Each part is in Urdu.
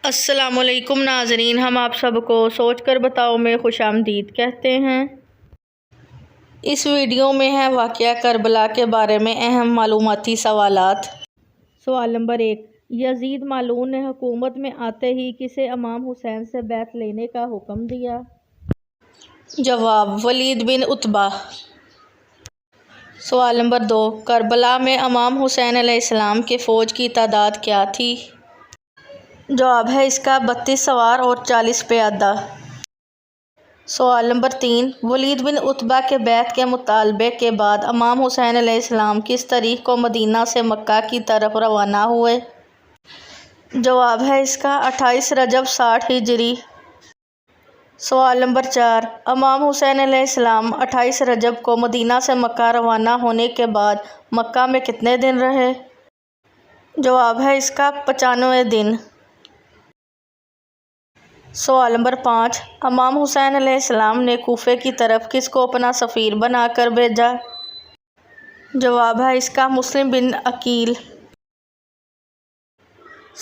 السلام علیکم ناظرین، ہم آپ سب کو سوچ کر بتاؤ میں خوش آمدید کہتے ہیں۔ اس ویڈیو میں ہے واقعہ کربلا کے بارے میں اہم معلوماتی سوالات۔ سوال نمبر 1، یزید ملعون نے حکومت میں آتے ہی کسے امام حسین سے بیعت لینے کا حکم دیا؟ جواب، ولید بن عتبہ۔ سوال نمبر 2، کربلا میں امام حسین علیہ السلام کی فوج کی تعداد کیا تھی؟ جواب ہے اس کا 32 سوار اور 40 پیادہ۔ سوال نمبر 3، ولید بن عتبہ کے بیعت کے مطالبے کے بعد امام حسین علیہ السلام کس تاریخ کو مدینہ سے مکہ کی طرف روانہ ہوئے؟ جواب ہے اس کا 28 رجب 60 ہجری۔ سوال نمبر 4، امام حسین علیہ السلام 28 رجب کو مدینہ سے مکہ روانہ ہونے کے بعد مکہ میں کتنے دن رہے؟ جواب ہے اس کا 95 دن۔ سوال نمبر 5، امام حسین علیہ السلام نے کوفے کی طرف کس کو اپنا سفیر بنا کر بھیجا؟ جواب ہے اس کا مسلم بن عقیل۔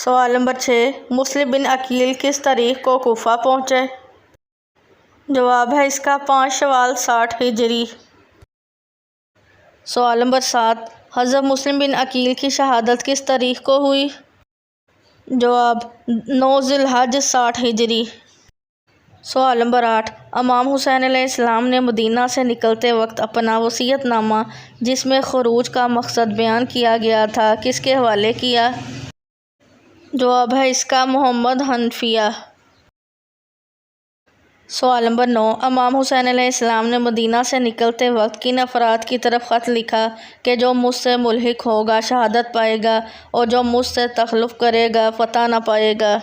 سوال نمبر 6، مسلم بن عقیل کس تاریخ کو کوفہ پہنچے؟ جواب ہے اس کا 5 شوال 60 ہجری۔ سوال نمبر 7، حضرت مسلم بن عقیل کی شہادت کس تاریخ کو ہوئی؟ جواب، 9 ذی الحجہ 60 ہجری۔ سوال نمبر 8، امام حسین علیہ السلام نے مدینہ سے نکلتے وقت اپنا وصیت نامہ جس میں خروج کا مقصد بیان کیا گیا تھا کس کے حوالے کیا؟ جواب ہے اس کا محمد حنفیہ۔ سوال نمبر 9، امام حسین علیہ السلام نے مدینہ سے نکلتے وقت کن افراد کی طرف خط لکھا کہ جو مجھ سے ملحق ہوگا شہادت پائے گا اور جو مجھ سے تخلف کرے گا فتح نہ پائے گا؟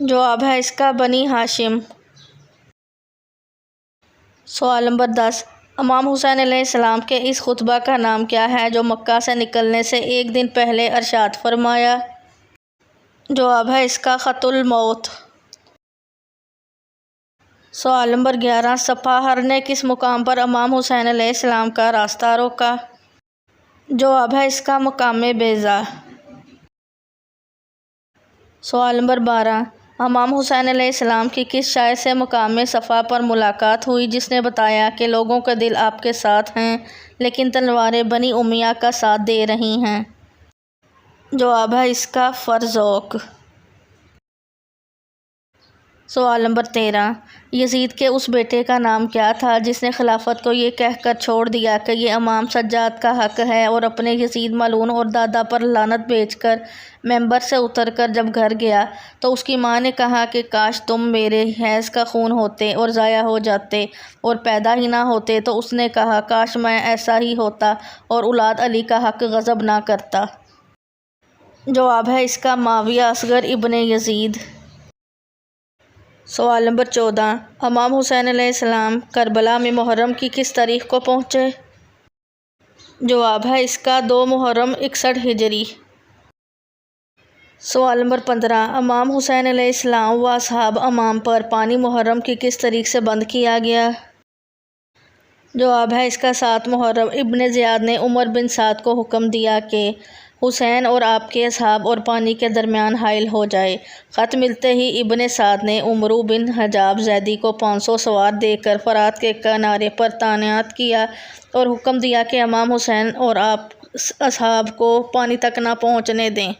جواب ہے اس کا بنی ہاشم۔ سوال نمبر 10، امام حسین علیہ السلام کے اس خطبہ کا نام کیا ہے جو مکہ سے نکلنے سے ایک دن پہلے ارشاد فرمایا؟ جواب ہے اس کا خط الموت۔ سوال نمبر 11، سپاہر نے کس مقام پر امام حسین علیہ السلام کا راستہ روکا؟ جواب ہے اس کا مقام بیضا۔ سوال نمبر 12، امام حسین علیہ السلام کی کس شاعر سے مقام صفا پر ملاقات ہوئی جس نے بتایا کہ لوگوں کے دل آپ کے ساتھ ہیں لیکن تلواریں بنی امیہ کا ساتھ دے رہی ہیں؟ جواب ہے اس کا فرزوق۔ سوال نمبر 13، یزید کے اس بیٹے کا نام کیا تھا جس نے خلافت کو یہ کہہ کر چھوڑ دیا کہ یہ امام سجاد کا حق ہے اور اپنے یزید ملعون اور دادا پر لعنت بھیج کر ممبر سے اتر کر جب گھر گیا تو اس کی ماں نے کہا کہ کاش تم میرے حیض کا خون ہوتے اور ضائع ہو جاتے اور پیدا ہی نہ ہوتے، تو اس نے کہا کاش میں ایسا ہی ہوتا اور اولاد علی کا حق غصب نہ کرتا۔ جواب ہے اس کا معاویہ اصغر ابن یزید۔ سوال نمبر 14، امام حسین علیہ السلام کربلا میں محرم کی کس تاریخ کو پہنچے؟ جواب ہے اس کا 2 محرم 61 ہجری۔ سوال نمبر 15، امام حسین علیہ السلام و اصحاب امام پر پانی محرم کی کس تاریخ سے بند کیا گیا؟ جواب ہے اس کا 7 محرم۔ ابن زیاد نے عمر بن سعد کو حکم دیا کہ حسین اور آپ کے اصحاب اور پانی کے درمیان حائل ہو جائے۔ خط ملتے ہی ابن سعد نے عمرو بن حجاب زیدی کو 500 سوار دے کر فرات کے کنارے پر تعینات کیا اور حکم دیا کہ امام حسین اور آپ اصحاب کو پانی تک نہ پہنچنے دیں۔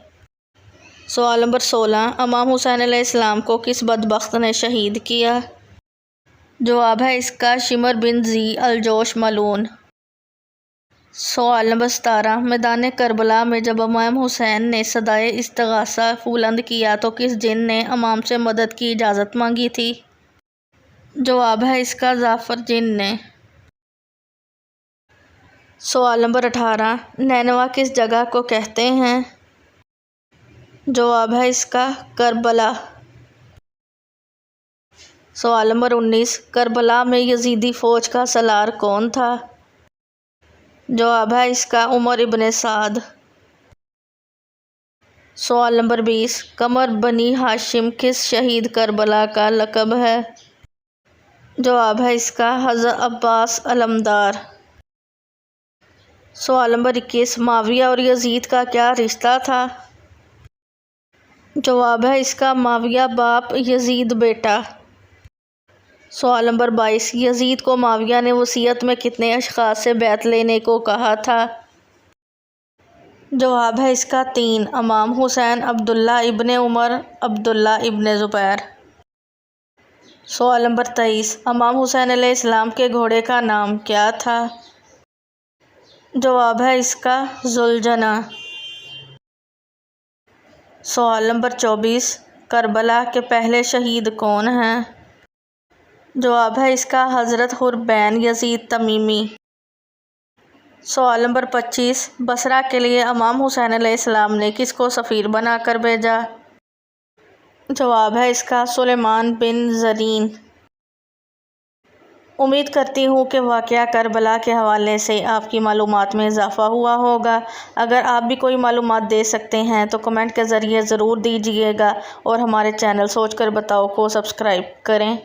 سوال نمبر 16، امام حسین علیہ السلام کو کس بدبخت نے شہید کیا؟ جواب ہے اس کا شمر بن ذی الجوش ملعون۔ سوال نمبر 17، میدان کربلا میں جب امام حسین نے صدائے استغاثہ بلند کیا تو کس جن نے امام سے مدد کی اجازت مانگی تھی؟ جواب ہے اس کا جعفر جن نے۔ سوال نمبر 18، نینوا کس جگہ کو کہتے ہیں؟ جواب ہے اس کا کربلا۔ سوال نمبر 19، کربلا میں یزیدی فوج کا سالار کون تھا؟ جواب ہے اس کا عمر ابن سعد۔ سوال نمبر 20، قمر بنی ہاشم کس شہید کربلا کا لقب ہے؟ جواب ہے اس کا حضرت عباس علمدار۔ سوال نمبر 21، معاویہ اور یزید کا کیا رشتہ تھا؟ جواب ہے اس کا معاویہ باپ یزید بیٹا۔ سوال نمبر 22، یزید کو معاویہ نے وصیت میں کتنے اشخاص سے بیعت لینے کو کہا تھا؟ جواب ہے اس کا 3، امام حسین، عبداللہ ابن عمر، عبداللہ ابن زبیر۔ سوال نمبر 23، امام حسین علیہ السلام کے گھوڑے کا نام کیا تھا؟ جواب ہے اس کا ذوالجناح۔ سوال نمبر 24، کربلا کے پہلے شہید کون ہیں؟ جواب ہے اس کا حضرت حر بن یزید تمیمی۔ سوال نمبر 25، بصرہ کے لیے امام حسین علیہ السلام نے کس کو سفیر بنا کر بھیجا؟ جواب ہے اس کا سلیمان بن زرین۔ امید کرتی ہوں کہ واقعہ کربلا کے حوالے سے آپ کی معلومات میں اضافہ ہوا ہوگا۔ اگر آپ بھی کوئی معلومات دے سکتے ہیں تو کمنٹ کے ذریعے ضرور دیجیے گا، اور ہمارے چینل سوچ کر بتاؤ کو سبسکرائب کریں۔